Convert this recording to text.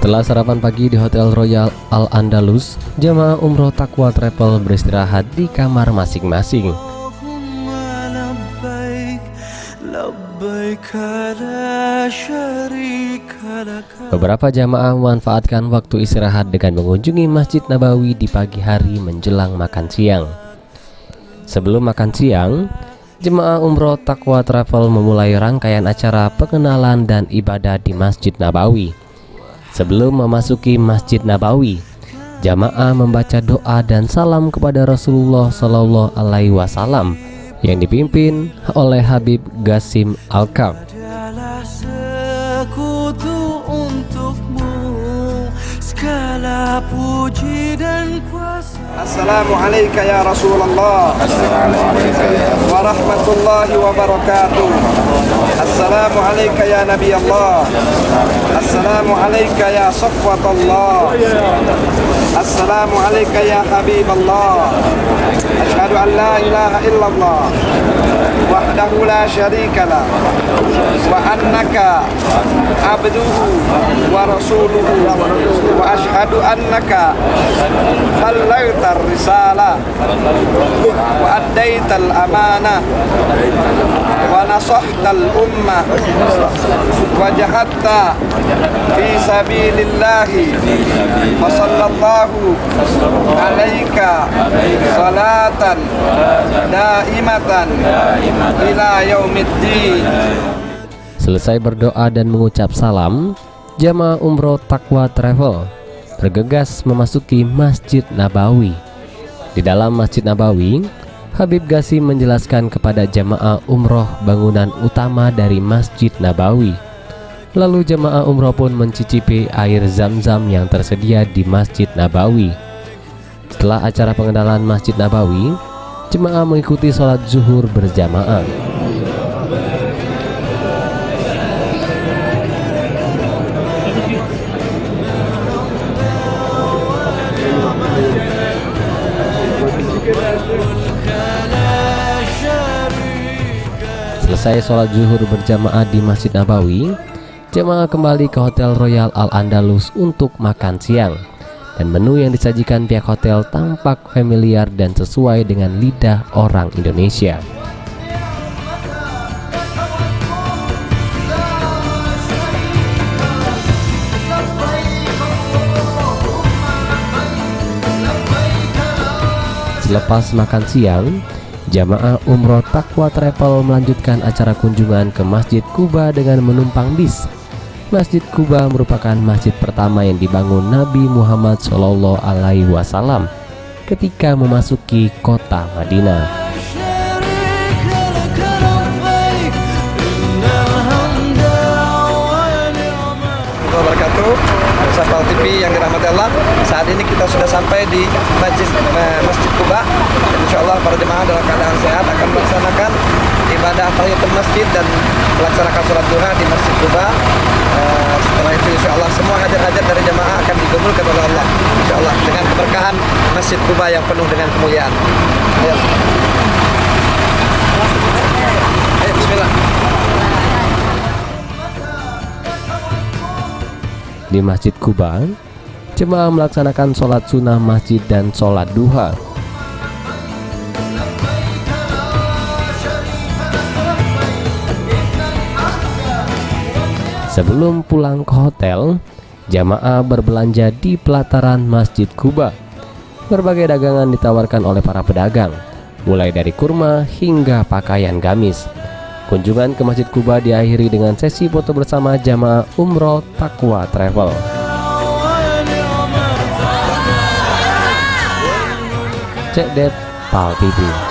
Setelah sarapan pagi di Hotel Royal Al Andalus, jamaah umroh Taqwa Travel beristirahat di kamar masing-masing. Beberapa jamaah memanfaatkan waktu istirahat dengan mengunjungi Masjid Nabawi di pagi hari menjelang makan siang. Sebelum makan siang, jemaah umroh Taqwa Travel memulai rangkaian acara pengenalan dan ibadah di Masjid Nabawi. Sebelum memasuki Masjid Nabawi, jamaah membaca doa dan salam kepada Rasulullah Shallallahu Alaihi Wasallam yang dipimpin oleh Habib Qasim Al-Kaf. Assalamualaikum ya Rasulullah wa rahmatullahi wa barakatuh. Assalamualaikum ya Nabi Allah. Assalamualaikum ya Safwatullah. Assalamualaikum ya Habib Allah. Asyhadu an la ilaha illallah wahdahu la syarikalah wa annaka abduhu wa rasuluhu wa asyhadu annaka ballagta risalah wa addaital amanah wa nasahtal ummah wa jahadta fi sabilillahi wa sallallahu alaika salatan daimatan ila yaumiddin. Selesai berdoa dan mengucap salam, jamaah umroh Taqwa Travel bergegas memasuki Masjid Nabawi. Di dalam Masjid Nabawi, Habib Qasim menjelaskan kepada jamaah umroh bangunan utama dari Masjid Nabawi. Lalu jamaah umroh pun mencicipi air Zam-Zam yang tersedia di Masjid Nabawi. Setelah acara pengenalan Masjid Nabawi, jemaah mengikuti sholat zuhur berjamaah. Selesai sholat zuhur berjamaah di Masjid Nabawi, jemaah kembali ke Hotel Royal Al Andalus untuk makan siang. Dan menu yang disajikan pihak hotel tampak familiar dan sesuai dengan lidah orang Indonesia. Selepas makan siang, jamaah umroh Taqwa Travel melanjutkan acara kunjungan ke Masjid Quba dengan menumpang bis. Masjid Quba merupakan masjid pertama yang dibangun Nabi Muhammad Shallallahu Alaihi Wasallam ketika memasuki kota Madinah. Safal TV yang dirahmati Allah, saat ini kita sudah sampai di Masjid Quba. Insya Allah para jemaah dalam keadaan sehat akan melaksanakan ibadah tahiyatul masjid dan melaksanakan sholat duha di Masjid Quba. Setelah itu insya Allah semua hajat-hajat dari jemaah akan digabulkan oleh Allah, insya Allah, dengan keberkahan Masjid Quba yang penuh dengan kemuliaan. Ayo, bismillah. Di Masjid Quba, jemaah melaksanakan sholat sunnah masjid dan sholat duha. Sebelum pulang ke hotel, jamaah berbelanja di pelataran Masjid Quba. Berbagai dagangan ditawarkan oleh para pedagang, mulai dari kurma hingga pakaian gamis. Kunjungan ke Masjid Quba diakhiri dengan sesi foto bersama jamaah umroh Taqwa Travel. Cek Det Pal TV.